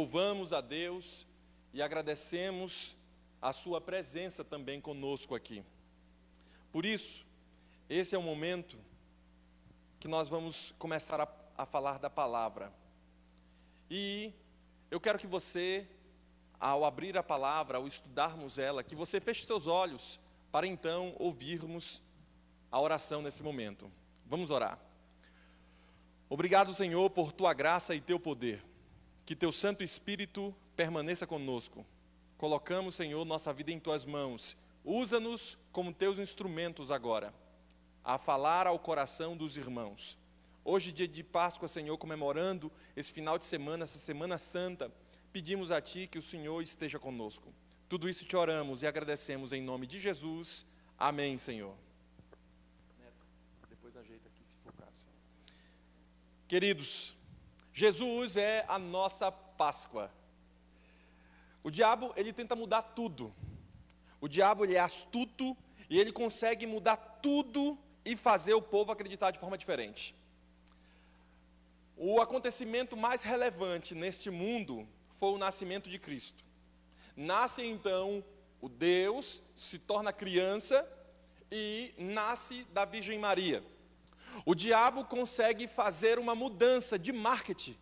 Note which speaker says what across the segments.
Speaker 1: louvamos a Deus e agradecemos a sua presença também conosco aqui. Por isso, esse é o momento que nós vamos começar a falar da palavra. E eu quero que você, ao abrir a palavra, ao estudarmos ela, que você feche seus olhos para então ouvirmos a oração nesse momento. Vamos orar. Obrigado, Senhor, por tua graça e teu poder. Que teu Santo Espírito permaneça conosco. Colocamos, Senhor, nossa vida em tuas mãos. Usa-nos como teus instrumentos agora, a falar ao coração dos irmãos. Hoje, dia de Páscoa, Senhor, comemorando esse final de semana, essa Semana Santa, pedimos a Ti que o Senhor esteja conosco. Tudo isso te oramos e agradecemos em nome de Jesus. Amém, Senhor. Neto, depois ajeita aqui se for caso. Queridos, Jesus é a nossa Páscoa. O diabo, ele tenta mudar tudo. O diabo, ele é astuto e ele consegue mudar tudo e fazer o povo acreditar de forma diferente. O acontecimento mais relevante neste mundo foi o nascimento de Cristo. Nasce então o Deus, se torna criança e nasce da Virgem Maria. O diabo consegue fazer uma mudança de marketing,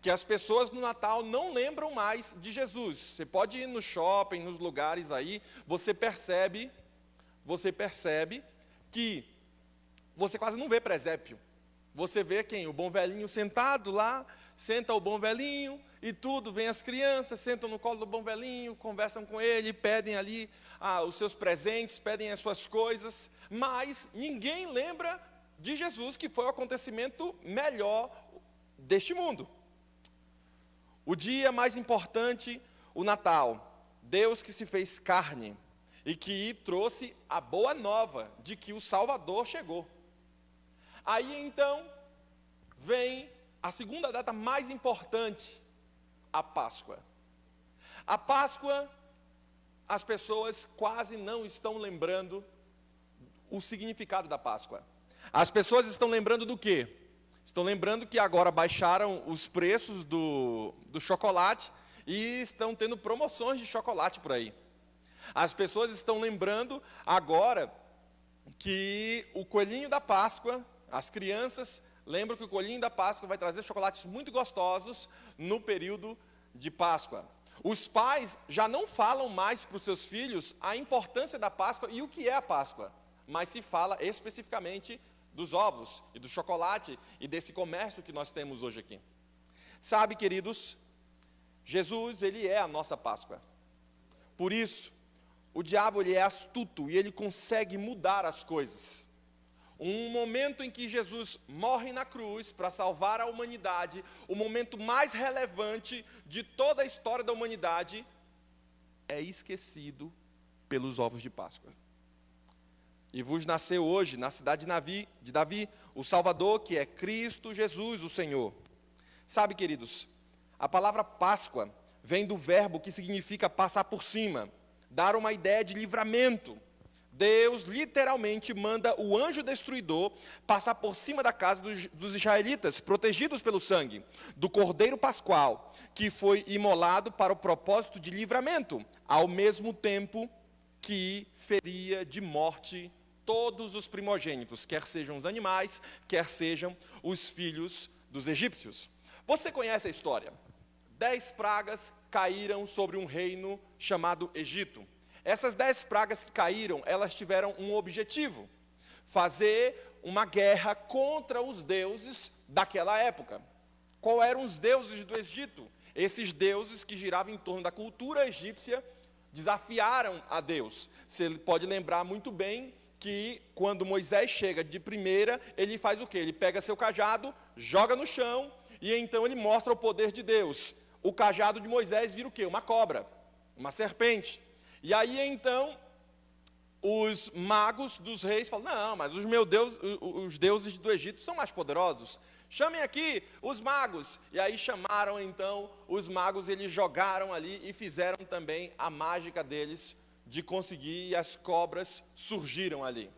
Speaker 1: que as pessoas no Natal não lembram mais de Jesus. Você pode ir no shopping, nos lugares aí, você percebe que você quase não vê presépio. Você vê quem? O bom velhinho sentado lá, senta o bom velhinho e tudo, vem as crianças, sentam no colo do bom velhinho, conversam com ele, pedem ali os seus presentes, pedem as suas coisas, mas ninguém lembra de Jesus, que foi o acontecimento melhor deste mundo. O dia mais importante, o Natal, Deus que se fez carne e que trouxe a boa nova de que o Salvador chegou. Aí então, vem a segunda data mais importante, a Páscoa. A Páscoa, as pessoas quase não estão lembrando o significado da Páscoa. As pessoas estão lembrando do quê? Estão lembrando que agora baixaram os preços do chocolate e estão tendo promoções de chocolate por aí. As pessoas estão lembrando agora que o coelhinho da Páscoa, as crianças lembram que o coelhinho da Páscoa vai trazer chocolates muito gostosos no período de Páscoa. Os pais já não falam mais para os seus filhos a importância da Páscoa e o que é a Páscoa, mas se fala especificamente dos ovos e do chocolate e desse comércio que nós temos hoje aqui. Sabe, queridos, Jesus, ele é a nossa Páscoa. Por isso, o diabo, ele é astuto e ele consegue mudar as coisas. Um momento em que Jesus morre na cruz para salvar a humanidade, o momento mais relevante de toda a história da humanidade, é esquecido pelos ovos de Páscoa. E vos nasceu hoje, na cidade de Davi, o Salvador, que é Cristo Jesus, o Senhor. Sabe, queridos, a palavra Páscoa vem do verbo que significa passar por cima, dar uma ideia de livramento. Deus literalmente manda o anjo destruidor passar por cima da casa dos israelitas, protegidos pelo sangue do Cordeiro Pascual, que foi imolado para o propósito de livramento, ao mesmo tempo que feria de morte todos os primogênitos, quer sejam os animais, quer sejam os filhos dos egípcios. Você conhece a história? 10 pragas caíram sobre um reino chamado Egito. Essas 10 pragas que caíram, elas tiveram um objetivo: fazer uma guerra contra os deuses daquela época. Qual eram os deuses do Egito? Esses deuses que giravam em torno da cultura egípcia desafiaram a Deus. Você pode lembrar muito bem que quando Moisés chega de primeira, ele faz o quê? Ele pega seu cajado, joga no chão e então ele mostra o poder de Deus. O cajado de Moisés vira o quê? Uma cobra, uma serpente. E aí então os magos dos reis falam: não, mas os deuses do Egito são mais poderosos. Chamem aqui os magos. E aí chamaram então os magos, eles jogaram ali e fizeram também a mágica deles de conseguir, e as cobras surgiram ali.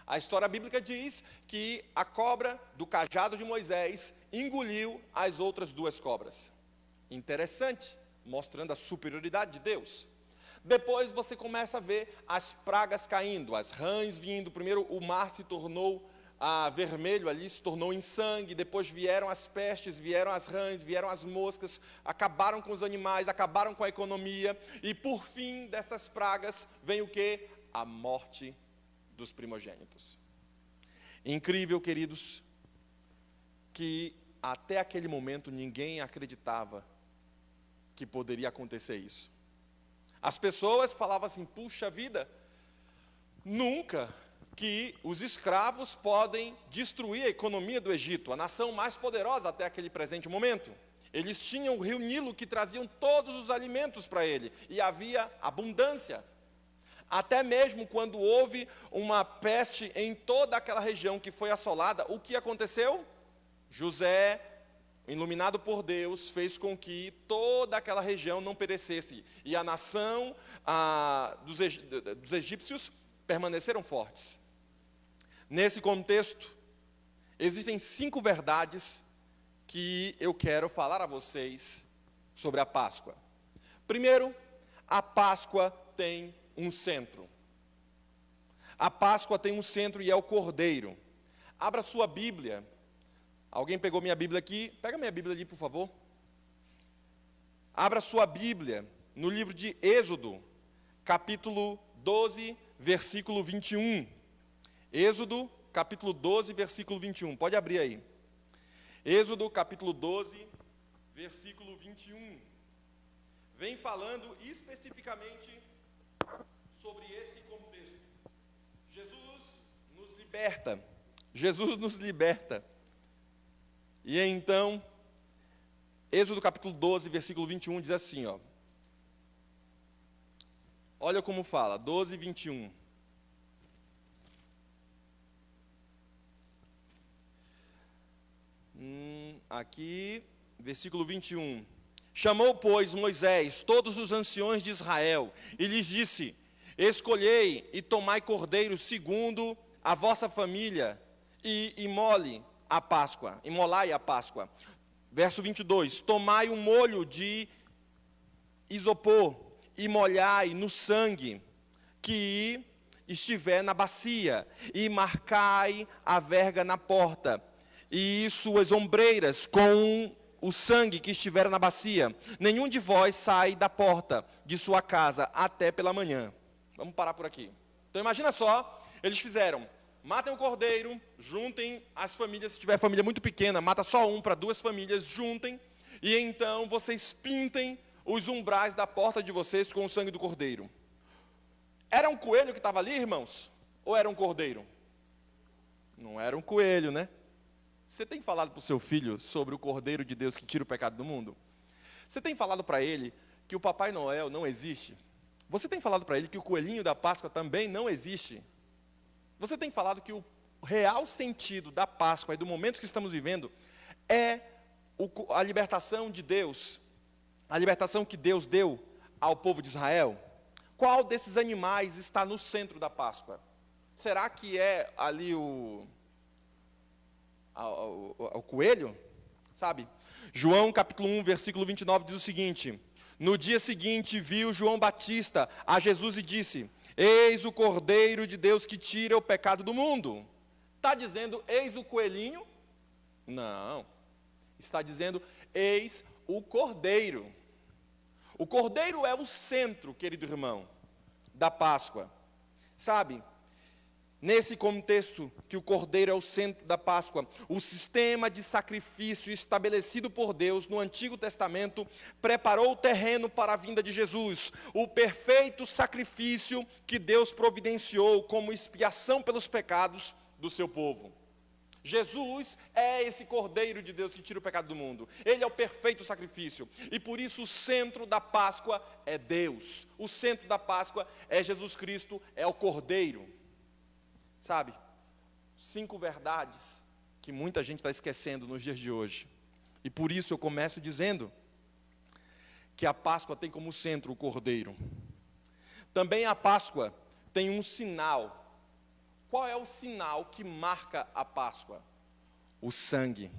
Speaker 1: A história bíblica diz que a cobra do cajado de Moisés engoliu as outras 2 cobras. Interessante, mostrando a superioridade de Deus. Depois você começa a ver as pragas caindo, as rãs vindo. Primeiro o mar se tornou vermelho ali, se tornou em sangue. Depois vieram as pestes, vieram as rãs, vieram as moscas, acabaram com os animais, acabaram com a economia. E por fim dessas pragas vem o quê? A morte dos primogênitos. Incrível, queridos, que até aquele momento ninguém acreditava que poderia acontecer isso. As pessoas falavam assim, puxa vida, nunca que os escravos podem destruir a economia do Egito, a nação mais poderosa até aquele presente momento. Eles tinham o rio Nilo que traziam todos os alimentos para ele, e havia abundância. Até mesmo quando houve uma peste em toda aquela região que foi assolada, o que aconteceu? José, iluminado por Deus, fez com que toda aquela região não perecesse. E a nação dos egípcios permaneceram fortes. Nesse contexto, existem 5 verdades que eu quero falar a vocês sobre a Páscoa. Primeiro, a Páscoa tem um centro. A Páscoa tem um centro e é o Cordeiro. Abra sua Bíblia. Alguém pegou minha Bíblia aqui? Pega minha Bíblia ali, por favor. Abra sua Bíblia no livro de Êxodo, capítulo 12, versículo 21. Êxodo, capítulo 12, versículo 21. Pode abrir aí. Êxodo, capítulo 12, versículo 21. Vem falando especificamente sobre esse contexto. Jesus nos liberta. Jesus nos liberta. E então, Êxodo capítulo 12, versículo 21, diz assim, ó. Olha como fala, 12, 21. Aqui, versículo 21. Chamou, pois, Moisés todos os anciões de Israel, e lhes disse, escolhei e tomai cordeiro segundo a vossa família, e imolai a Páscoa. Verso 22, tomai um molho de isopor, e molhai no sangue que estiver na bacia, e marcai a verga na porta, e suas ombreiras com o sangue que estiver na bacia. Nenhum de vós sai da porta de sua casa até pela manhã. Vamos parar por aqui. Então imagina só, eles fizeram, matem o cordeiro, juntem as famílias, se tiver família muito pequena, mata só um para 2 famílias, juntem, e então vocês pintem os umbrais da porta de vocês com o sangue do cordeiro. Era um coelho que estava ali, irmãos? Ou era um cordeiro? Não era um coelho, né? Você tem falado para o seu filho sobre o Cordeiro de Deus que tira o pecado do mundo? Você tem falado para ele que o Papai Noel não existe? Você tem falado para ele que o coelhinho da Páscoa também não existe? Você tem falado que o real sentido da Páscoa e do momento que estamos vivendo é a libertação de Deus, a libertação que Deus deu ao povo de Israel? Qual desses animais está no centro da Páscoa? Será que é ali o coelho? Sabe? João capítulo 1, versículo 29 diz o seguinte, no dia seguinte viu João Batista a Jesus e disse, eis o Cordeiro de Deus que tira o pecado do mundo. Está dizendo, eis o coelhinho? Não. Está dizendo, eis o Cordeiro. O Cordeiro é o centro, querido irmão, da Páscoa. Sabe? Nesse contexto que o Cordeiro é o centro da Páscoa, o sistema de sacrifício estabelecido por Deus no Antigo Testamento preparou o terreno para a vinda de Jesus, o perfeito sacrifício que Deus providenciou como expiação pelos pecados do seu povo. Jesus é esse Cordeiro de Deus que tira o pecado do mundo. Ele é o perfeito sacrifício. E por isso o centro da Páscoa é Deus. O centro da Páscoa é Jesus Cristo, é o Cordeiro. Sabe, 5 verdades que muita gente está esquecendo nos dias de hoje. E por isso eu começo dizendo que a Páscoa tem como centro o Cordeiro. Também a Páscoa tem um sinal. Qual é o sinal que marca a Páscoa? O sangue.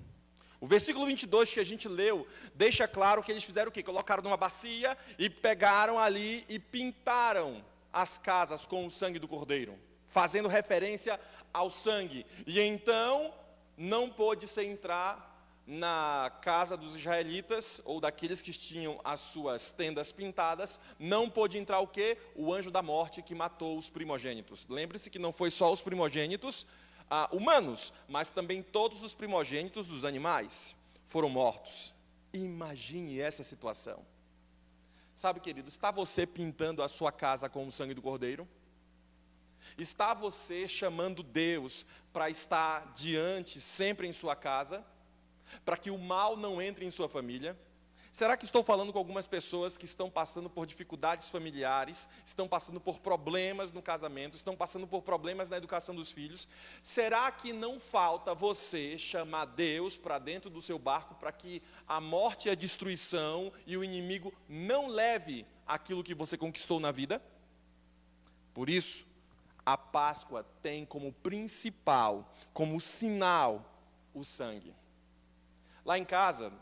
Speaker 1: O versículo 22 que a gente leu, deixa claro que eles fizeram o quê? Colocaram numa bacia e pegaram ali e pintaram as casas com o sangue do cordeiro, fazendo referência ao sangue. E então, não pôde-se entrar na casa dos israelitas, ou daqueles que tinham as suas tendas pintadas, não pôde entrar o quê? O anjo da morte que matou os primogênitos. Lembre-se que não foi só os primogênitos humanos, mas também todos os primogênitos dos animais foram mortos. Imagine essa situação. Sabe, querido, está você pintando a sua casa com o sangue do cordeiro? Está você chamando Deus para estar diante sempre em sua casa? Para que o mal não entre em sua família? Será que estou falando com algumas pessoas que estão passando por dificuldades familiares, estão passando por problemas no casamento, estão passando por problemas na educação dos filhos? Será que não falta você chamar Deus para dentro do seu barco para que a morte e a destruição e o inimigo não leve aquilo que você conquistou na vida? Por isso, a Páscoa tem como principal, como sinal, o sangue. Lá em casa,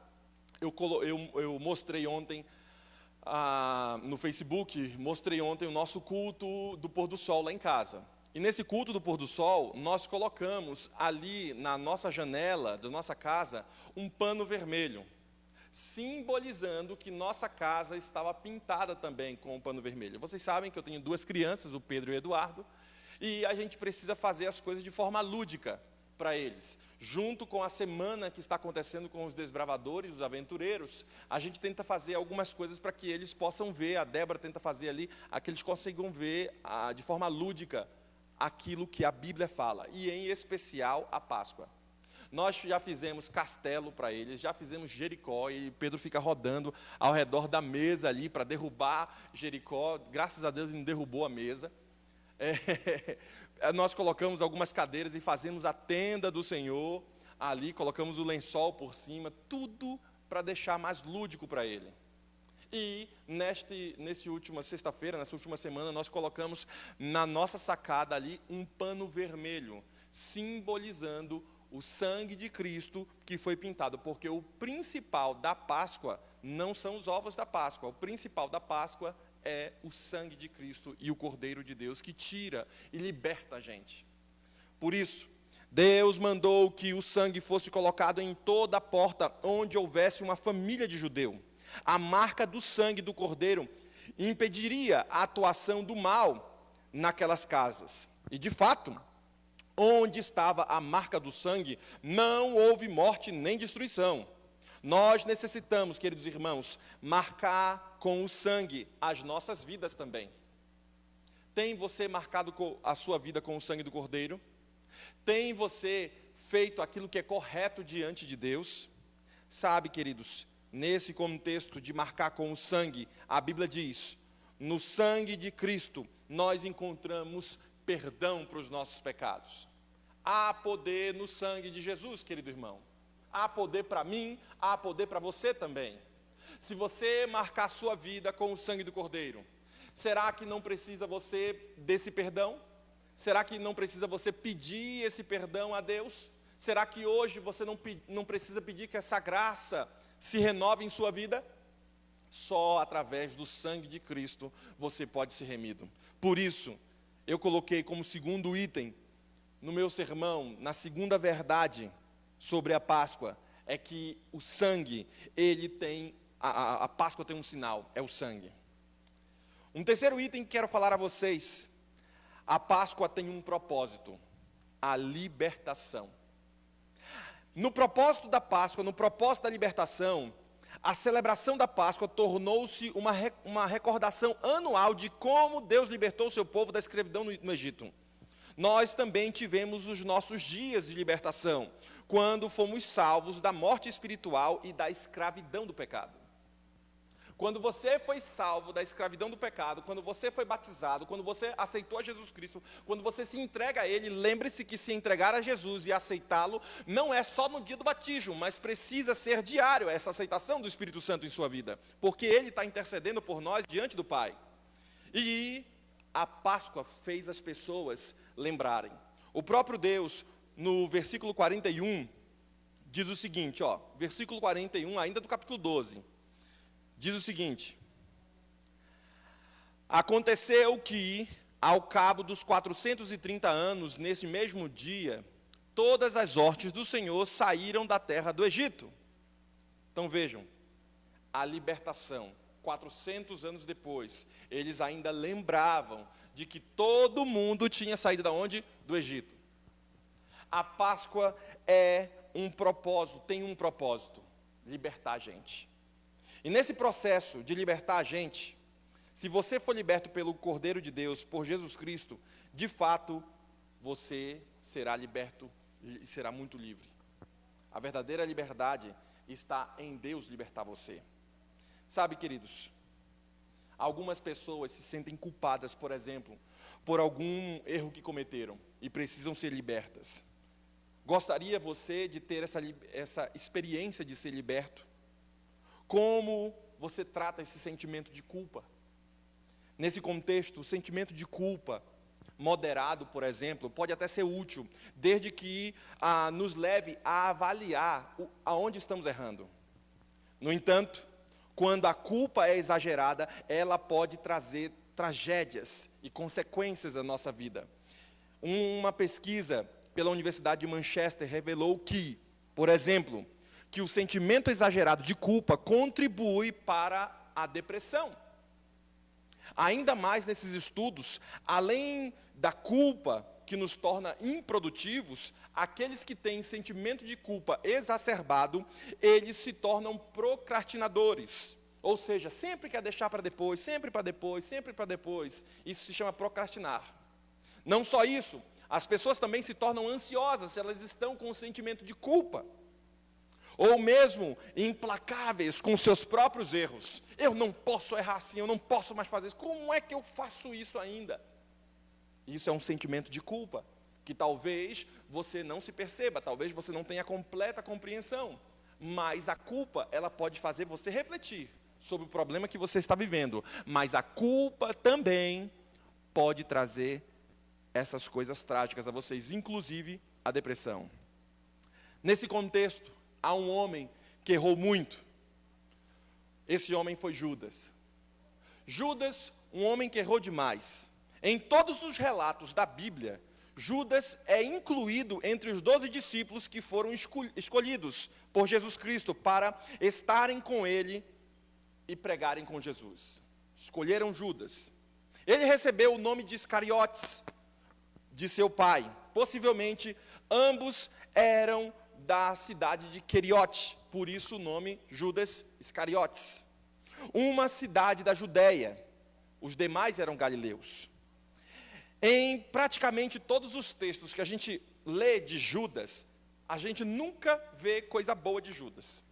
Speaker 1: eu mostrei ontem no Facebook, mostrei ontem o nosso culto do pôr do sol lá em casa. E nesse culto do pôr do sol, nós colocamos ali na nossa janela da nossa casa um pano vermelho, simbolizando que nossa casa estava pintada também com o pano vermelho. Vocês sabem que eu tenho 2 crianças, o Pedro e o Eduardo, e a gente precisa fazer as coisas de forma lúdica para eles. Junto com a semana que está acontecendo com os desbravadores, os aventureiros, a gente tenta fazer algumas coisas para que eles possam ver, a Débora tenta fazer ali, que eles consigam ver de forma lúdica aquilo que a Bíblia fala, e em especial a Páscoa. Nós já fizemos castelo para eles, já fizemos Jericó, e Pedro fica rodando ao redor da mesa ali para derrubar Jericó. Graças a Deus ele não derrubou a mesa. Nós colocamos algumas cadeiras e fazemos a tenda do Senhor ali, colocamos o lençol por cima, tudo para deixar mais lúdico para ele. E nessa última sexta-feira, nessa última semana, nós colocamos na nossa sacada ali um pano vermelho, simbolizando o sangue de Cristo que foi pintado, porque o principal da Páscoa não são os ovos da Páscoa, o principal da Páscoa é o sangue de Cristo e o Cordeiro de Deus que tira e liberta a gente. Por isso, Deus mandou que o sangue fosse colocado em toda a porta onde houvesse uma família de judeu. A marca do sangue do Cordeiro impediria a atuação do mal naquelas casas. E de fato, onde estava a marca do sangue, não houve morte nem destruição. Nós necessitamos, queridos irmãos, marcar com o sangue as nossas vidas também. Tem você marcado a sua vida com o sangue do Cordeiro? Tem você feito aquilo que é correto diante de Deus? Sabe, queridos, nesse contexto de marcar com o sangue, a Bíblia diz: no sangue de Cristo nós encontramos perdão para os nossos pecados. Há poder no sangue de Jesus, querido irmão. Há poder para mim, há poder para você também. Se você marcar sua vida com o sangue do Cordeiro, será que não precisa você desse perdão? Será que não precisa você pedir esse perdão a Deus? Será que hoje você não precisa pedir que essa graça se renove em sua vida? Só através do sangue de Cristo você pode ser remido. Por isso, eu coloquei como segundo item no meu sermão, na segunda verdade sobre a Páscoa, é que o sangue, ele tem, a Páscoa tem um sinal, é o sangue. Um terceiro item que quero falar a vocês: a Páscoa tem um propósito, a libertação. No propósito da Páscoa, no propósito da libertação, a celebração da Páscoa tornou-se uma recordação anual de como Deus libertou o seu povo da escravidão no Egito. Nós também tivemos os nossos dias de libertação, quando fomos salvos da morte espiritual e da escravidão do pecado. Quando você foi salvo da escravidão do pecado, quando você foi batizado, quando você aceitou a Jesus Cristo, quando você se entrega a Ele, lembre-se que se entregar a Jesus e aceitá-lo não é só no dia do batismo, mas precisa ser diário essa aceitação do Espírito Santo em sua vida, porque Ele está intercedendo por nós diante do Pai. E a Páscoa fez as pessoas lembrarem. O próprio Deus, no versículo 41 diz o seguinte, versículo 41, ainda do capítulo 12. Diz o seguinte: aconteceu que, ao cabo dos 430 anos, nesse mesmo dia, todas as hortes do Senhor saíram da terra do Egito. Então vejam, a libertação, 400 anos depois, eles ainda lembravam de que todo mundo tinha saído da onde? Do Egito. A Páscoa é um propósito, tem um propósito: libertar a gente. E nesse processo de libertar a gente, se você for liberto pelo Cordeiro de Deus, por Jesus Cristo, de fato, você será liberto e será muito livre. A verdadeira liberdade está em Deus libertar você. Sabe, queridos, algumas pessoas se sentem culpadas, por exemplo, por algum erro que cometeram e precisam ser libertas. Gostaria você de ter essa experiência de ser liberto? Como você trata esse sentimento de culpa? Nesse contexto, o sentimento de culpa moderado, por exemplo, pode até ser útil, desde que nos leve a avaliar aonde estamos errando. No entanto, quando a culpa é exagerada, ela pode trazer tragédias e consequências à nossa vida. Uma pesquisa pela Universidade de Manchester revelou que, por exemplo, que o sentimento exagerado de culpa contribui para a depressão. Ainda mais nesses estudos, além da culpa que nos torna improdutivos, aqueles que têm sentimento de culpa exacerbado, eles se tornam procrastinadores. Ou seja, sempre quer deixar para depois, sempre para depois, sempre para depois. Isso se chama procrastinar. Não só isso, as pessoas também se tornam ansiosas se elas estão com um sentimento de culpa. Ou mesmo implacáveis com seus próprios erros. Eu não posso errar assim, eu não posso mais fazer isso. Como é que eu faço isso ainda? Isso é um sentimento de culpa, que talvez você não se perceba, talvez você não tenha completa compreensão. Mas a culpa, ela pode fazer você refletir sobre o problema que você está vivendo. Mas a culpa também pode trazer essas coisas trágicas a vocês, inclusive a depressão. Nesse contexto, há um homem que errou muito. Esse homem foi Judas. Judas, um homem que errou demais. Em todos os relatos da Bíblia, Judas é incluído entre os 12 discípulos que foram escolhidos por Jesus Cristo para estarem com ele e pregarem com Jesus. Escolheram Judas. Ele recebeu o nome de Iscariotes, de seu pai. Possivelmente, ambos eram da cidade de Queriote, por isso o nome Judas Iscariotes. Uma cidade da Judéia, os demais eram galileus. Em praticamente todos os textos que a gente lê de Judas, a gente nunca vê coisa boa de Judas.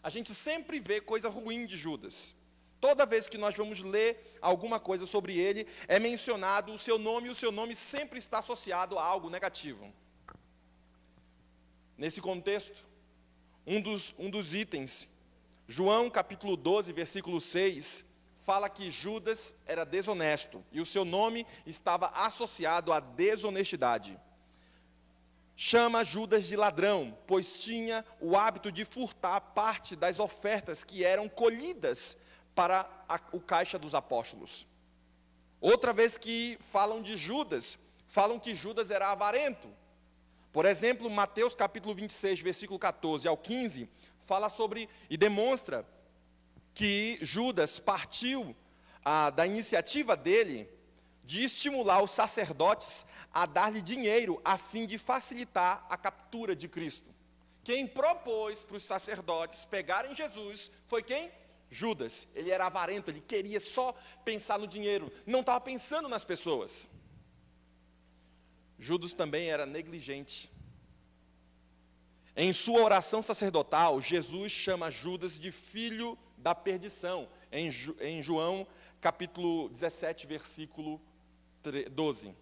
Speaker 1: A gente sempre vê coisa ruim de Judas. Toda vez que nós vamos ler alguma coisa sobre ele, é mencionado o seu nome, e o seu nome sempre está associado a algo negativo. Nesse contexto, um dos itens, João capítulo 12, versículo 6, fala que Judas era desonesto, e o seu nome estava associado à desonestidade. Chama Judas de ladrão, pois tinha o hábito de furtar parte das ofertas que eram colhidas para o caixa dos apóstolos. Outra vez que falam de Judas, falam que Judas era avarento. Por exemplo, Mateus capítulo 26, versículo 14 ao 15, fala sobre e demonstra que Judas partiu da iniciativa dele de estimular os sacerdotes a dar-lhe dinheiro a fim de facilitar a captura de Cristo. Quem propôs para os sacerdotes pegarem Jesus foi quem? Judas. Ele era avarento, ele queria só pensar no dinheiro, não estava pensando nas pessoas. Judas também era negligente. Em sua oração sacerdotal, Jesus chama Judas de filho da perdição, em João capítulo 17, versículo 12.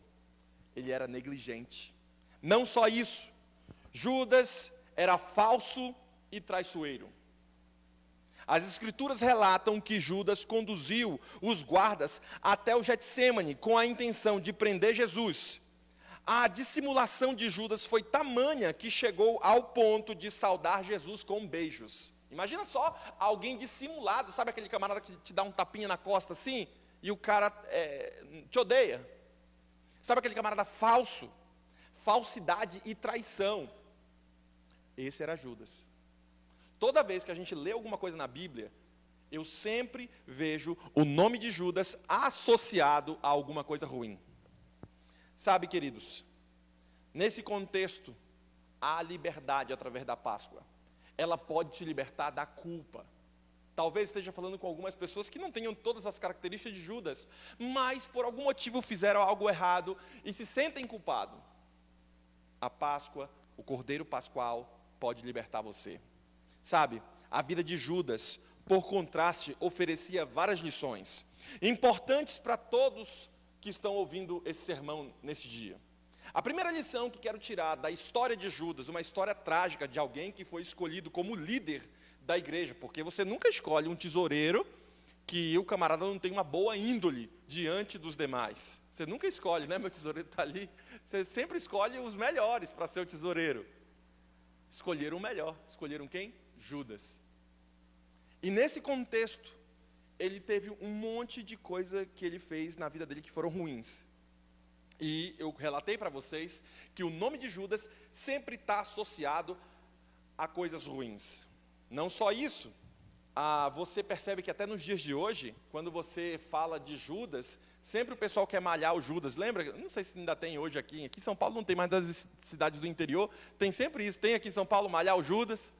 Speaker 1: Ele era negligente. Não só isso, Judas era falso e traiçoeiro. As escrituras relatam que Judas conduziu os guardas até o Getsêmani com a intenção de prender Jesus. A dissimulação de Judas foi tamanha que chegou ao ponto de saudar Jesus com beijos. Imagina só alguém dissimulado, sabe aquele camarada que te dá um tapinha na costa assim, e o cara te odeia? Sabe aquele camarada falso? Falsidade e traição. Esse era Judas. Toda vez que a gente lê alguma coisa na Bíblia, eu sempre vejo o nome de Judas associado a alguma coisa ruim. Sabe, queridos, nesse contexto, há liberdade através da Páscoa. Ela pode te libertar da culpa. Talvez esteja falando com algumas pessoas que não tenham todas as características de Judas, mas por algum motivo fizeram algo errado e se sentem culpados. A Páscoa, o Cordeiro Pascual, pode libertar você. Sabe, a vida de Judas, por contraste, oferecia várias lições, importantes para todos que estão ouvindo esse sermão nesse dia. A primeira lição que quero tirar da história de Judas, uma história trágica de alguém que foi escolhido como líder da igreja, porque você nunca escolhe um tesoureiro que o camarada não tem uma boa índole diante dos demais. Você nunca escolhe, né? Meu tesoureiro está ali. Você sempre escolhe os melhores para ser o tesoureiro. Escolheram o melhor. Escolheram quem? Judas. E nesse contexto, ele teve um monte de coisa que ele fez na vida dele que foram ruins. E eu relatei para vocês que o nome de Judas sempre está associado a coisas ruins. Não só isso, você percebe que até nos dias de hoje, quando você fala de Judas, sempre o pessoal quer malhar o Judas. Lembra? Não sei se ainda tem hoje aqui. Aqui em São Paulo não tem mais das cidades do interior. Tem sempre isso. Tem aqui em São Paulo malhar o Judas.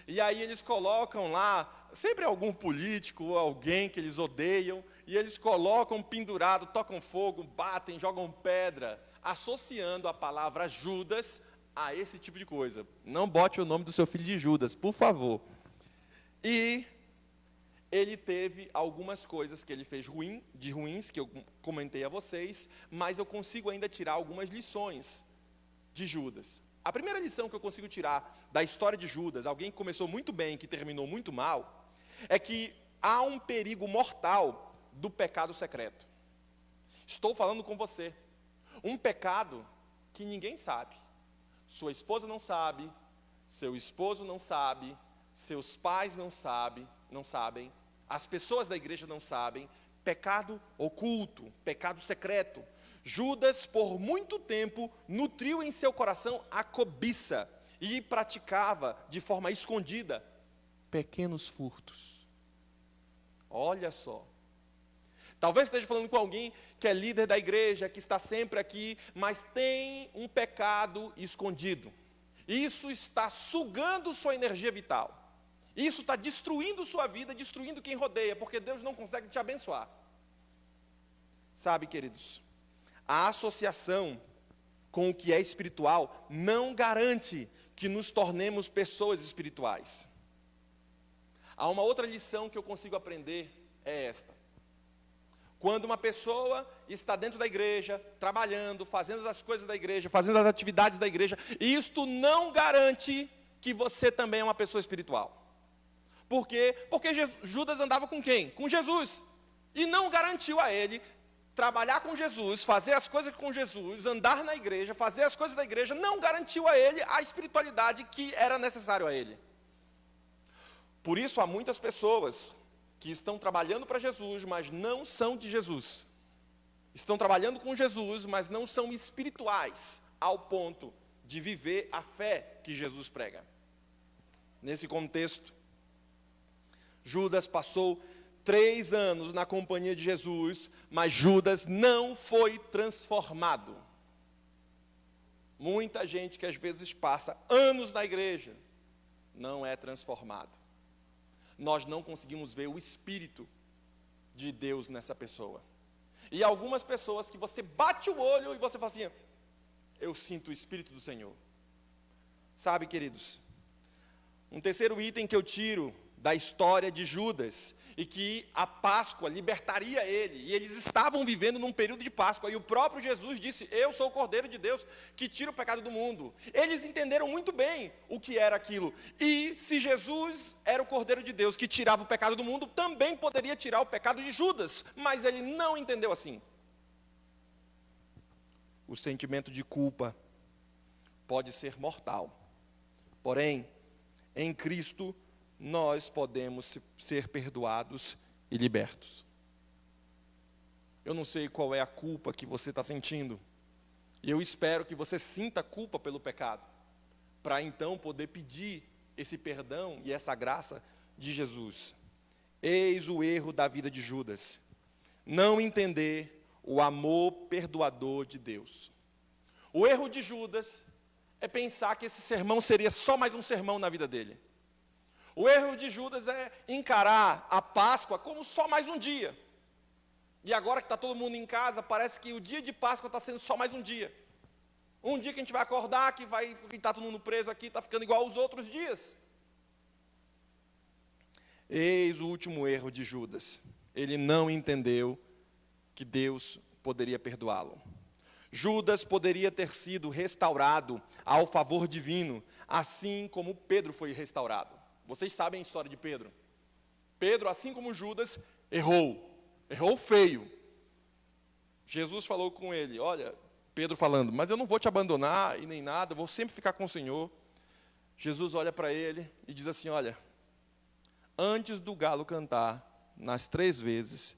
Speaker 1: E aí eles colocam lá, sempre algum político ou alguém que eles odeiam, e eles colocam pendurado, tocam fogo, batem, jogam pedra, associando a palavra Judas a esse tipo de coisa. Não bote o nome do seu filho de Judas, por favor. E ele teve algumas coisas que ele fez ruins, que eu comentei a vocês, mas eu consigo ainda tirar algumas lições de Judas. A primeira lição que eu consigo tirar da história de Judas, alguém que começou muito bem e que terminou muito mal, é que há um perigo mortal do pecado secreto. Estou falando com você. Um pecado que ninguém sabe. Sua esposa não sabe, seu esposo não sabe, seus pais não sabem, as pessoas da igreja não sabem. Pecado oculto, pecado secreto. Judas, por muito tempo, nutriu em seu coração a cobiça e praticava de forma escondida pequenos furtos. Olha só. Talvez esteja falando com alguém que é líder da igreja, que está sempre aqui, mas tem um pecado escondido. Isso está sugando sua energia vital. Isso está destruindo sua vida, destruindo quem rodeia, porque Deus não consegue te abençoar. Sabe, queridos, a associação com o que é espiritual não garante que nos tornemos pessoas espirituais. Há uma outra lição que eu consigo aprender, é esta. Quando uma pessoa está dentro da igreja, trabalhando, fazendo as coisas da igreja, fazendo as atividades da igreja, isto não garante que você também é uma pessoa espiritual. Por quê? Porque Judas andava com quem? Com Jesus. E não garantiu a ele trabalhar com Jesus, fazer as coisas com Jesus, andar na igreja, fazer as coisas da igreja, não garantiu a ele a espiritualidade que era necessário a ele. Por isso há muitas pessoas que estão trabalhando para Jesus, mas não são de Jesus. Estão trabalhando com Jesus, mas não são espirituais, ao ponto de viver a fé que Jesus prega. Nesse contexto, Judas passou 3 anos na companhia de Jesus, mas Judas não foi transformado. Muita gente que às vezes passa anos na igreja, não é transformado. Nós não conseguimos ver o Espírito de Deus nessa pessoa. E algumas pessoas que você bate o olho e você fala assim, eu sinto o Espírito do Senhor. Sabe, queridos, um terceiro item que eu tiro da história de Judas, e que a Páscoa libertaria ele, e eles estavam vivendo num período de Páscoa, e o próprio Jesus disse, eu sou o Cordeiro de Deus, que tira o pecado do mundo. Eles entenderam muito bem o que era aquilo, e se Jesus era o Cordeiro de Deus, que tirava o pecado do mundo, também poderia tirar o pecado de Judas, mas ele não entendeu assim. o sentimento de culpa pode ser mortal. Porém, em Cristo, nós podemos ser perdoados e libertos. Eu não sei qual é a culpa que você está sentindo. E eu espero que você sinta culpa pelo pecado, para então poder pedir esse perdão e essa graça de Jesus. Eis o erro da vida de Judas: não entender o amor perdoador de Deus. O erro de Judas é pensar que esse sermão seria só mais um sermão na vida dele. O erro de Judas é encarar a Páscoa como só mais um dia. E agora que está todo mundo em casa, parece que o dia de Páscoa está sendo só mais um dia. Um dia que a gente vai acordar, que está todo mundo preso aqui, está ficando igual aos outros dias. Eis o último erro de Judas. Ele não entendeu que Deus poderia perdoá-lo. Judas poderia ter sido restaurado ao favor divino, assim como Pedro foi restaurado. Vocês sabem a história de Pedro. Pedro, assim como Judas, errou feio. Jesus falou com ele, olha, Pedro falando, mas eu não vou te abandonar e nem nada, eu vou sempre ficar com o Senhor. Jesus olha para ele e diz assim, olha, antes do galo cantar, nas 3 vezes,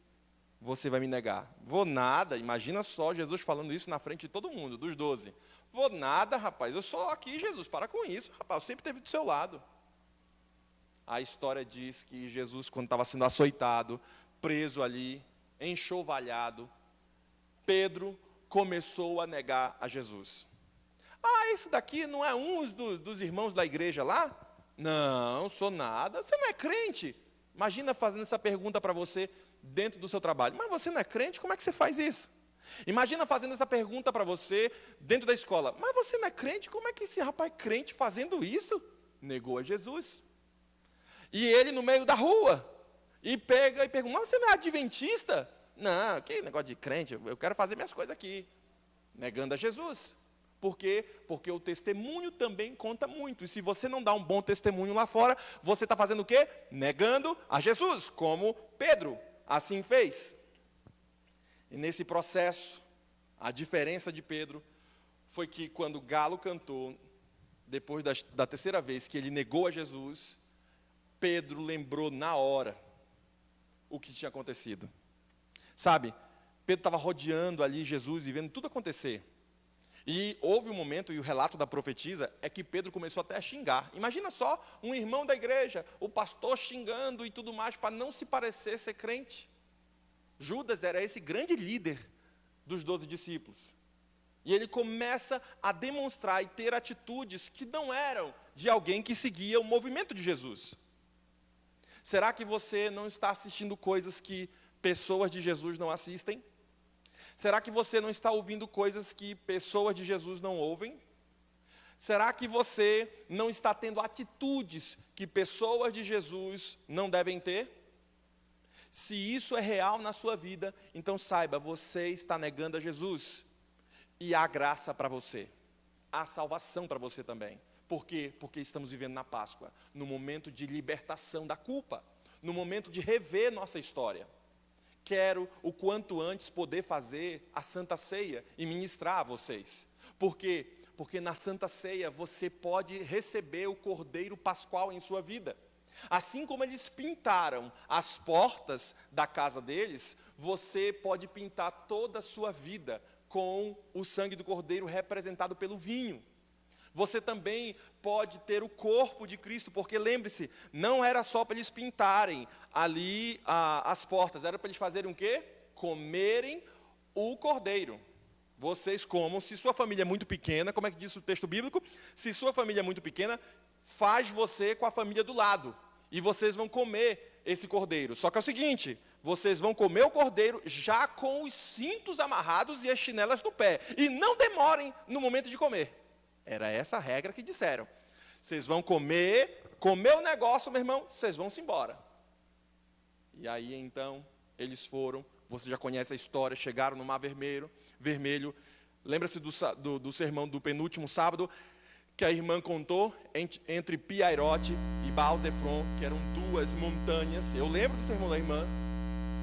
Speaker 1: você vai me negar. Vou nada, imagina só Jesus falando isso na frente de todo mundo, dos 12. Vou nada, rapaz, eu sou aqui, Jesus, para com isso, rapaz, eu sempre esteve do seu lado. A história diz que Jesus, quando estava sendo açoitado, preso ali, enxovalhado, Pedro começou a negar a Jesus. Ah, esse daqui não é um dos irmãos da igreja lá? Não, sou nada. Você não é crente? Imagina fazendo essa pergunta para você dentro do seu trabalho. Mas você não é crente? Como é que você faz isso? Imagina fazendo essa pergunta para você dentro da escola. Mas você não é crente? Como é que esse rapaz crente fazendo isso? Negou a Jesus. E ele no meio da rua. E pega e pergunta, mas você não é adventista? Não, que negócio de crente, eu quero fazer minhas coisas aqui. Negando a Jesus. Por quê? Porque o testemunho também conta muito. E se você não dá um bom testemunho lá fora, você está fazendo o quê? Negando a Jesus, como Pedro assim fez. E nesse processo, a diferença de Pedro foi que quando o galo cantou, depois da 3ª vez que ele negou a Jesus, Pedro lembrou na hora o que tinha acontecido. Sabe, Pedro estava rodeando ali Jesus e vendo tudo acontecer. E houve um momento, e o relato da profetisa, é que Pedro começou até a xingar. Imagina só, um irmão da igreja, o pastor xingando e tudo mais, para não se parecer ser crente. Judas era esse grande líder dos 12 discípulos. E ele começa a demonstrar e ter atitudes que não eram de alguém que seguia o movimento de Jesus. Será que você não está assistindo coisas que pessoas de Jesus não assistem? Será que você não está ouvindo coisas que pessoas de Jesus não ouvem? Será que você não está tendo atitudes que pessoas de Jesus não devem ter? Se isso é real na sua vida, então saiba, você está negando a Jesus. E há graça para você. Há salvação para você também. Por quê? Porque estamos vivendo na Páscoa, no momento de libertação da culpa, no momento de rever nossa história. Quero, o quanto antes, poder fazer a Santa Ceia e ministrar a vocês. Por quê? Porque na Santa Ceia você pode receber o Cordeiro Pascual em sua vida. Assim como eles pintaram as portas da casa deles, você pode pintar toda a sua vida com o sangue do Cordeiro representado pelo vinho. Você também pode ter o corpo de Cristo, porque lembre-se, não era só para eles pintarem ali as portas, era para eles fazerem o quê? Comerem o cordeiro. Vocês comam, se sua família é muito pequena, como é que diz o texto bíblico? Se sua família é muito pequena, faz você com a família do lado, e vocês vão comer esse cordeiro. Só que é o seguinte, vocês vão comer o cordeiro já com os cintos amarrados e as chinelas no pé, e não demorem no momento de comer. Era essa a regra que disseram. Vocês vão comer o negócio, meu irmão, vocês vão se embora. E aí, então, eles foram, você já conhece a história, chegaram no Mar Vermelho. Lembra-se do sermão do penúltimo sábado, que a irmã contou, entre Piairote e Baal-Zefron, que eram 2 montanhas. Eu lembro do sermão da irmã.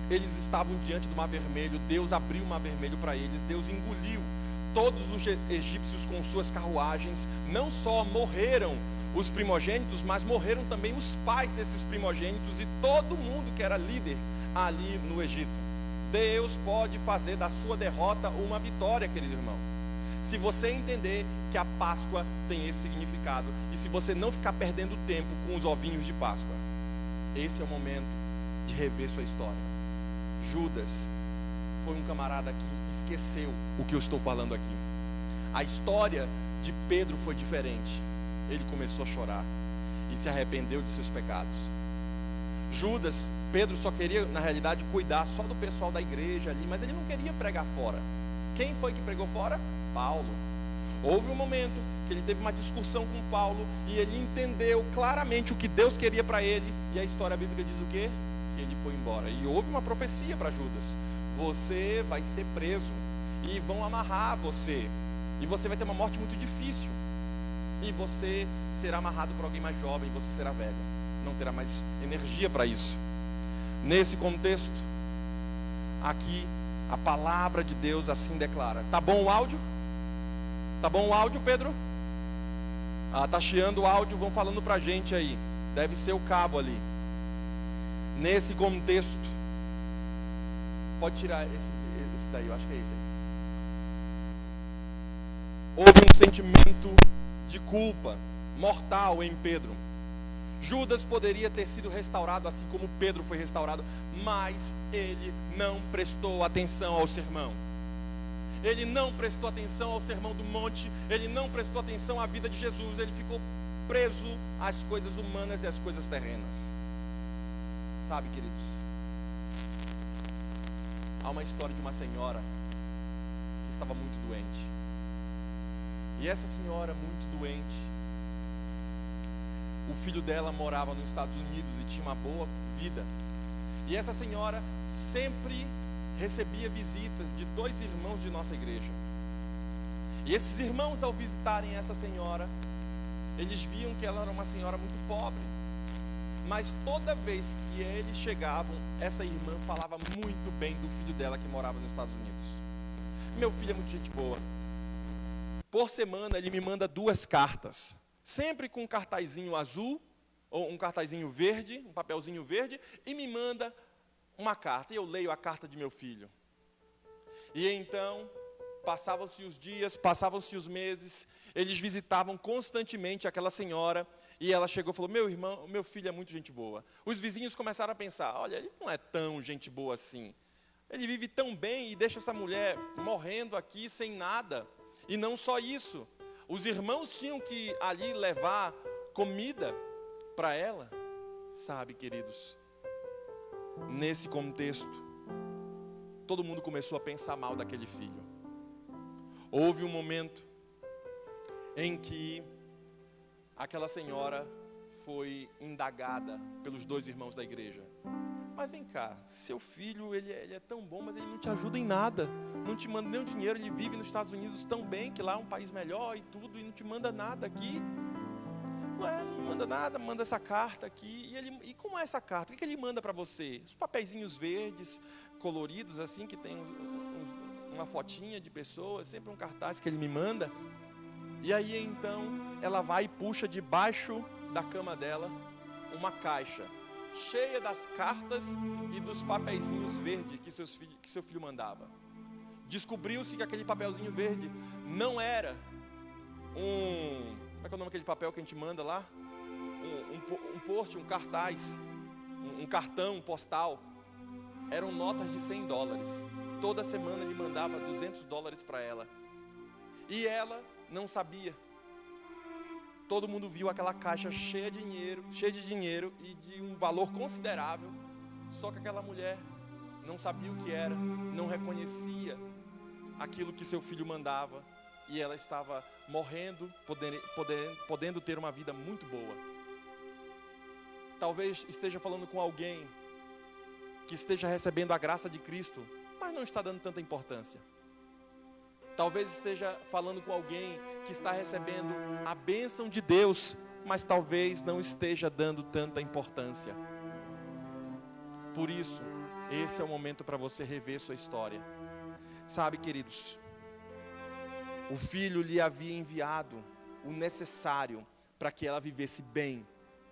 Speaker 1: Eles estavam diante do Mar Vermelho, Deus abriu o Mar Vermelho para eles, Deus engoliu todos os egípcios com suas carruagens, não só morreram os primogênitos, mas morreram também os pais desses primogênitos e todo mundo que era líder ali no Egito. Deus pode fazer da sua derrota uma vitória, querido irmão. Se você entender que a Páscoa tem esse significado e se você não ficar perdendo tempo com os ovinhos de Páscoa, esse é o momento de rever sua história. Judas foi um camarada que esqueceu o que eu estou falando aqui. A história de Pedro foi diferente. Ele começou a chorar e se arrependeu de seus pecados. Judas, Pedro só queria, na realidade, cuidar só do pessoal da igreja ali, mas ele não queria pregar fora. Quem foi que pregou fora? Paulo. Houve um momento que ele teve uma discussão com Paulo e ele entendeu claramente o que Deus queria para ele, e a história bíblica diz o quê? Que ele foi embora. E houve uma profecia para Judas: você vai ser preso e vão amarrar você, e você vai ter uma morte muito difícil, e você será amarrado por alguém mais jovem, e você será velho, não terá mais energia para isso. Nesse contexto aqui, a palavra de Deus assim declara. Tá bom o áudio? Tá bom o áudio, Pedro? Tá chiando o áudio, vão falando pra gente aí. Deve ser o cabo ali. Nesse contexto, pode tirar esse daí, eu acho que é esse aí. Houve um sentimento de culpa mortal em Pedro. Judas poderia ter sido restaurado assim como Pedro foi restaurado, mas ele não prestou atenção ao sermão. Ele não prestou atenção ao sermão do monte, ele não prestou atenção à vida de Jesus, ele ficou preso às coisas humanas e às coisas terrenas. Sabe, queridos, há uma história de uma senhora que estava muito doente. E essa senhora muito doente, o filho dela morava nos Estados Unidos e tinha uma boa vida. E essa senhora sempre recebia visitas de 2 irmãos de nossa igreja. E esses irmãos, ao visitarem essa senhora, eles viam que ela era uma senhora muito pobre. Mas toda vez que eles chegavam, essa irmã falava muito bem do filho dela que morava nos Estados Unidos. Meu filho é muito gente boa. Por semana ele me manda 2 cartas. Sempre com um cartazinho azul, ou um cartazinho verde, um papelzinho verde, e me manda uma carta. E eu leio a carta de meu filho. E então, passavam-se os dias, passavam-se os meses, eles visitavam constantemente aquela senhora, e ela chegou e falou: meu irmão, meu filho é muito gente boa. Os vizinhos começaram a pensar: olha, ele não é tão gente boa assim. Ele vive tão bem e deixa essa mulher morrendo aqui sem nada. E não só isso, os irmãos tinham que ali levar comida para ela. Sabe, queridos, nesse contexto, todo mundo começou a pensar mal daquele filho. Houve um momento em que aquela senhora foi indagada pelos 2 irmãos da igreja. Mas vem cá, seu filho, ele é tão bom, mas ele não te ajuda em nada. Não te manda nem o dinheiro, ele vive nos Estados Unidos tão bem, que lá é um país melhor e tudo, e não te manda nada aqui. Não manda nada, manda essa carta aqui. E como é essa carta? O que ele manda para você? Os papeizinhos verdes, coloridos assim, que tem uma fotinha de pessoas, sempre um cartaz que ele me manda. E aí então, ela vai e puxa debaixo da cama dela uma caixa cheia das cartas e dos papeizinhos verdes que seu filho mandava. Descobriu-se que aquele papelzinho verde não era como é que é o nome daquele papel que a gente manda lá? Um post, um cartaz, um cartão postal. Eram notas de $100. Toda semana ele mandava $200 para ela. E ela não sabia. Todo mundo viu aquela caixa cheia de dinheiro e de um valor considerável. Só que aquela mulher não sabia o que era, não reconhecia aquilo que seu filho mandava. E ela estava morrendo, podendo ter uma vida muito boa. Talvez esteja falando com alguém que esteja recebendo a graça de Cristo, mas não está dando tanta importância. Talvez esteja falando com alguém que está recebendo a bênção de Deus, mas talvez não esteja dando tanta importância. Por isso, esse é o momento para você rever sua história. Sabe, queridos, O Filho lhe havia enviado o necessário para que ela vivesse bem,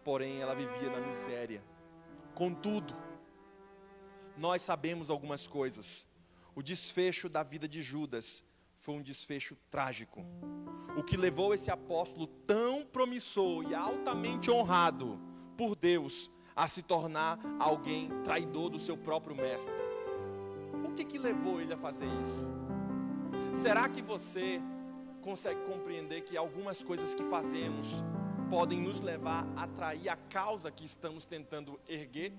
Speaker 1: porém ela vivia na miséria. Contudo, nós sabemos algumas coisas. O desfecho da vida de Judas foi um desfecho trágico. O que levou esse apóstolo tão promissor e altamente honrado por Deus a se tornar alguém traidor do seu próprio mestre. O que levou ele a fazer isso? Será que você consegue compreender que algumas coisas que fazemos podem nos levar a trair a causa que estamos tentando erguer?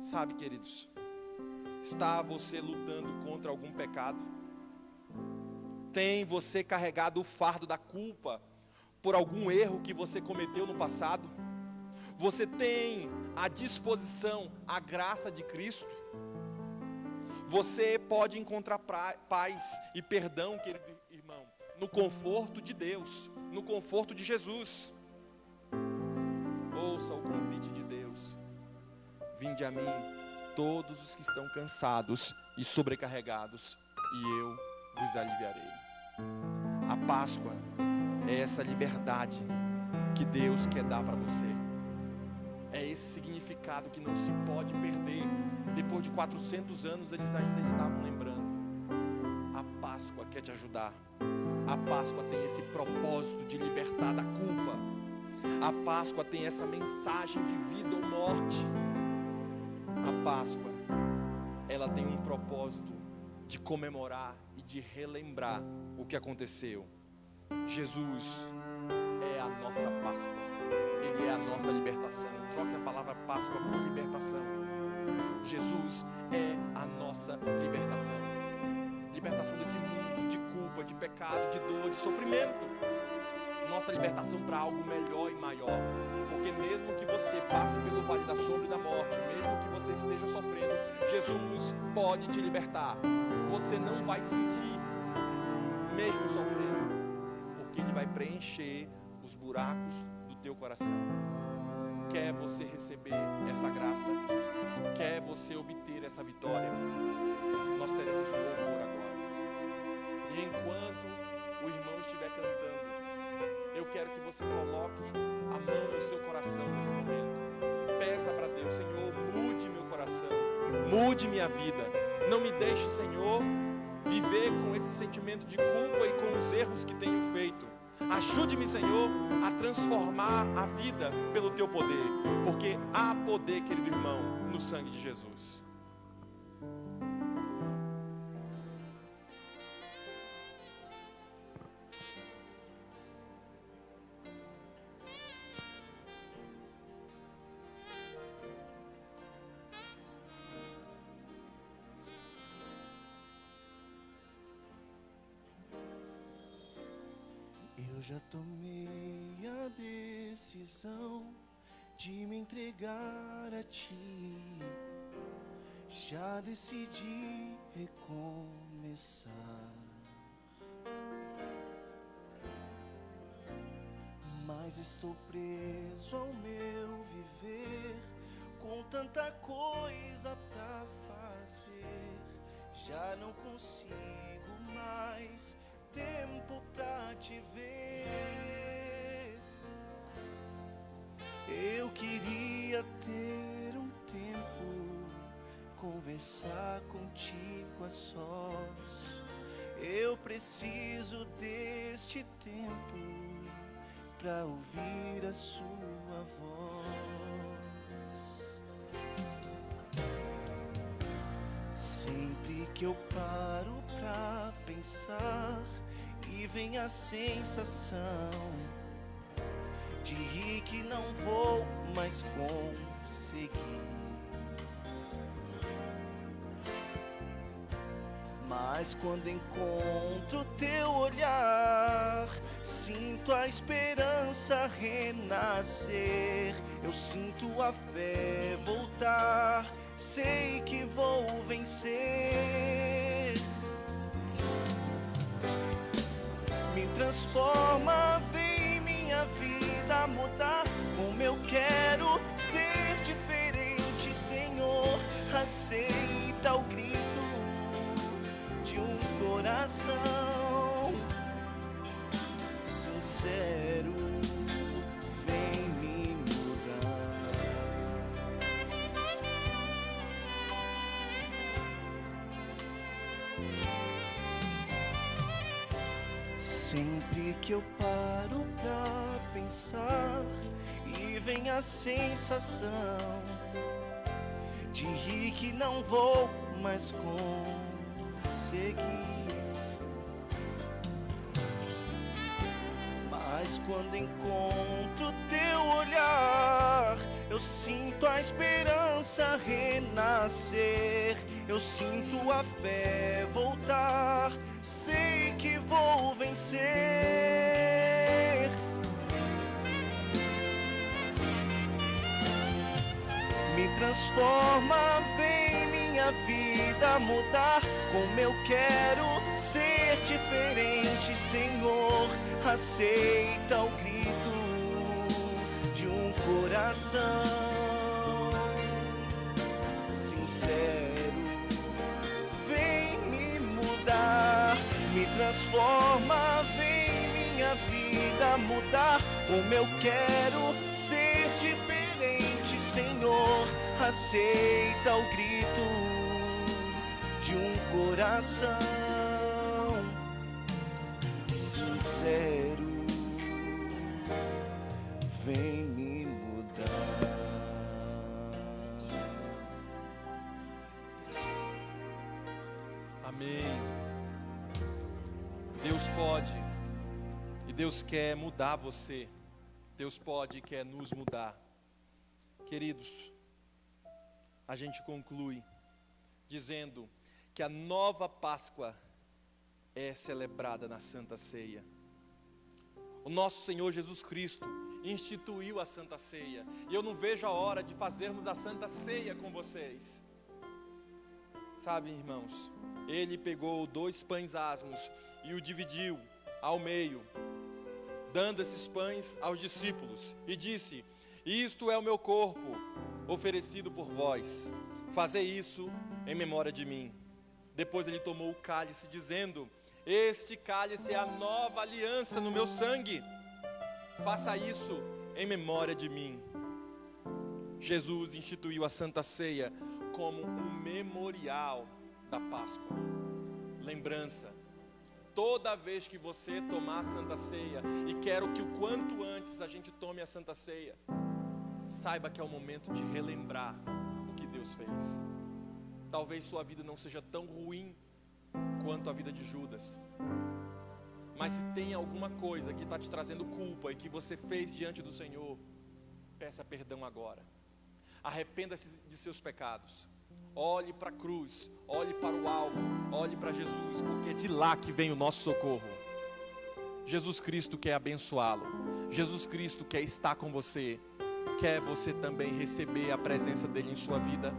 Speaker 1: Sabe, queridos, está você lutando contra algum pecado? Tem você carregado o fardo da culpa por algum erro que você cometeu no passado? Você tem à disposição a graça de Cristo? Você pode encontrar paz e perdão, querido irmão, no conforto de Deus, no conforto de Jesus. Ouça o convite de Deus: vinde a mim, todos os que estão cansados e sobrecarregados, e eu vos aliviarei. A Páscoa é essa liberdade que Deus quer dar para você. É esse significado que não se pode perder. Depois de 400 anos eles ainda estavam lembrando. A Páscoa quer te ajudar. A Páscoa tem esse propósito de libertar da culpa. A Páscoa tem essa mensagem de vida ou morte. A Páscoa, ela tem um propósito de comemorar e de relembrar o que aconteceu. Jesus é a nossa Páscoa. Ele é a nossa libertação. Troque a palavra Páscoa por libertação. Jesus é a nossa libertação. Libertação desse mundo de culpa, de pecado, de dor, de sofrimento. Nossa libertação para algo melhor e maior. Porque mesmo que você passe pelo vale da sombra e da morte, mesmo que você esteja sofrendo, Jesus pode te libertar. Você não vai sentir, mesmo sofrendo, porque Ele vai preencher os buracos do teu coração. Quer você receber essa graça? Quer você obter essa vitória? Nós teremos um louvor agora. E enquanto o irmão estiver cantando, eu quero que você coloque a mão no seu coração nesse momento. Peça para Deus: Senhor, mude meu coração, mude minha vida. Não me deixe, Senhor, viver com esse sentimento de culpa e com os erros que tenho feito. Ajude-me, Senhor, a transformar a vida pelo Teu poder, porque há poder, querido irmão, no sangue de Jesus.
Speaker 2: Eu já tomei a decisão de me entregar a Ti. Já decidi recomeçar. Mas estou preso ao meu viver, com tanta coisa pra fazer. Já não consigo mais tempo pra te ver. Eu queria ter um tempo, conversar contigo a sós. Eu preciso deste tempo pra ouvir a sua voz. Sempre que eu paro pra pensar, e vem a sensação de rir que não vou mais conseguir. Mas quando encontro teu olhar, sinto a esperança renascer. Eu sinto a fé voltar, sei que vou vencer. Me transforma, vem minha vida mudar. Como eu quero ser diferente, Senhor. Aceita o grito de um coração Sempre que eu paro pra pensar e vem a sensação de rir que não vou mais conseguir. Mas quando encontro teu olhar, eu sinto a esperança renascer, eu sinto a fé voltar, sei que vou vencer. Me transforma, vem minha vida mudar, como eu quero ser diferente, Senhor, aceita o grito de um coração sincero. Vem me mudar, me transforma, vem minha vida mudar, como eu quero ser diferente, Senhor, aceita o grito de um coração sincero. Vem me mudar.
Speaker 1: Amém. Deus pode e Deus quer mudar você. Deus pode e quer nos mudar. Queridos, a gente conclui dizendo que a nova Páscoa é celebrada na Santa Ceia. O nosso Senhor Jesus Cristo instituiu a Santa Ceia, e eu não vejo a hora de fazermos a Santa Ceia com vocês. Sabe, irmãos, Ele pegou 2 pães asmos e o dividiu ao meio, dando esses pães aos discípulos, e disse: isto é o meu corpo, oferecido por vós, fazei isso em memória de mim. Depois Ele tomou o cálice, dizendo: este cálice é a nova aliança no meu sangue, faça isso em memória de mim. Jesus instituiu a Santa Ceia como um memorial da Páscoa, lembrança. Toda vez que você tomar a Santa Ceia, e quero que o quanto antes a gente tome a Santa Ceia, saiba que é o momento de relembrar o que Deus fez. Talvez sua vida não seja tão ruim quanto a vida de Judas, mas se tem alguma coisa que está te trazendo culpa e que você fez diante do Senhor, peça perdão agora. Arrependa-se de seus pecados. Olhe para a cruz, olhe para o alvo, olhe para Jesus, porque é de lá que vem o nosso socorro. Jesus Cristo quer abençoá-lo. Jesus Cristo quer estar com você. Quer você também receber a presença dele em sua vida?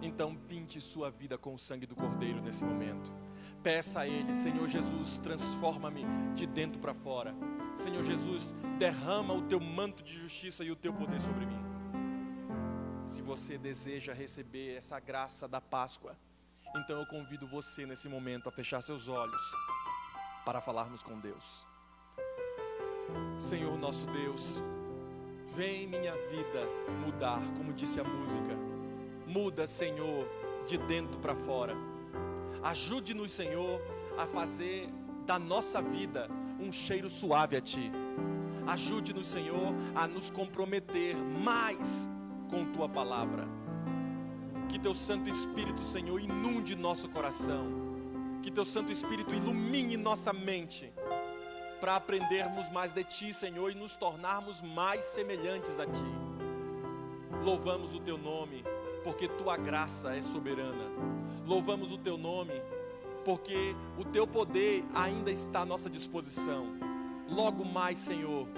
Speaker 1: Então pinte sua vida com o sangue do Cordeiro nesse momento. Peça a Ele: Senhor Jesus, transforma-me de dentro para fora. Senhor Jesus, derrama o teu manto de justiça e o teu poder sobre mim. Se você deseja receber essa graça da Páscoa, então eu convido você nesse momento a fechar seus olhos para falarmos com Deus. Senhor nosso Deus, vem minha vida mudar, como disse a música. Muda, Senhor, de dentro para fora. Ajude-nos, Senhor, a fazer da nossa vida um cheiro suave a Ti. Ajude-nos, Senhor, a nos comprometer mais com Tua palavra. Que Teu Santo Espírito, Senhor, inunde nosso coração. Que Teu Santo Espírito ilumine nossa mente, para aprendermos mais de Ti, Senhor, e nos tornarmos mais semelhantes a Ti. Louvamos o Teu nome, porque Tua graça é soberana. Louvamos o Teu nome, porque o Teu poder ainda está à nossa disposição. Logo mais, Senhor,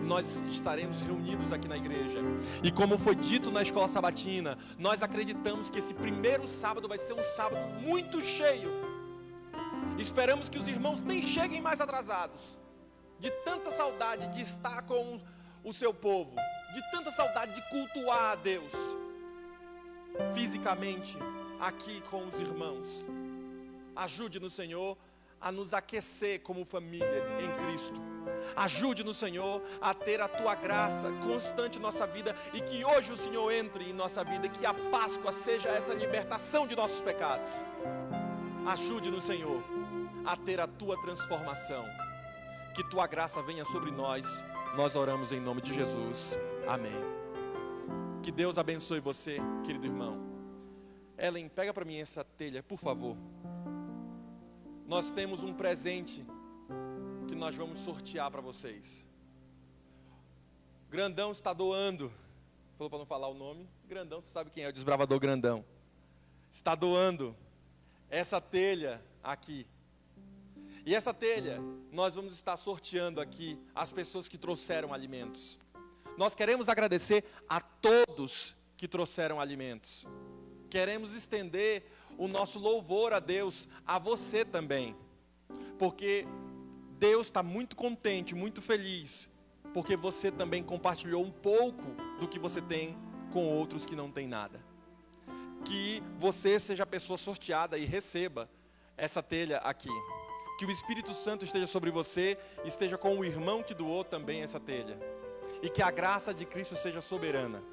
Speaker 1: nós estaremos reunidos aqui na igreja, e como foi dito na escola sabatina, nós acreditamos que esse primeiro sábado vai ser um sábado muito cheio. Esperamos que os irmãos nem cheguem mais atrasados, de tanta saudade de estar com o seu povo, de tanta saudade de cultuar a Deus fisicamente aqui com os irmãos. Ajude-nos, Senhor, a nos aquecer como família em Cristo. Ajude-nos, Senhor, a ter a Tua graça constante em nossa vida, e que hoje o Senhor entre em nossa vida, e que a Páscoa seja essa libertação de nossos pecados. Ajude-nos, Senhor, a ter a Tua transformação. que tua graça venha sobre nós. Nós oramos em nome de Jesus. Amém. Que Deus abençoe você, querido irmão. Ellen, pega para mim essa telha, por favor. Nós temos um presente que nós vamos sortear para vocês. Grandão está doando. Falou para não falar o nome. Grandão, você sabe quem é o desbravador Grandão. Está doando essa telha aqui. E essa telha, nós vamos estar sorteando aqui as pessoas que trouxeram alimentos. Nós queremos agradecer a todos que trouxeram alimentos. Queremos estender o nosso louvor a Deus, a você também. Porque Deus está muito contente, muito feliz, porque você também compartilhou um pouco do que você tem com outros que não têm nada. Que você seja a pessoa sorteada e receba essa telha aqui. Que o Espírito Santo esteja sobre você, esteja com o irmão que doou também essa telha. E que a graça de Cristo seja soberana.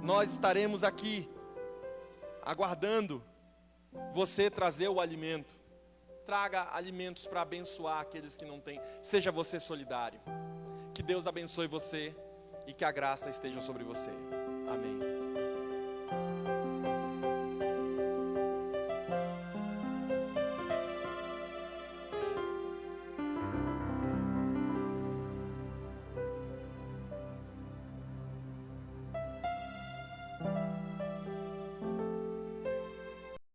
Speaker 1: Nós estaremos aqui aguardando você trazer o alimento. Traga alimentos para abençoar aqueles que não têm. Seja você solidário. Que Deus abençoe você e que a graça esteja sobre você. Amém.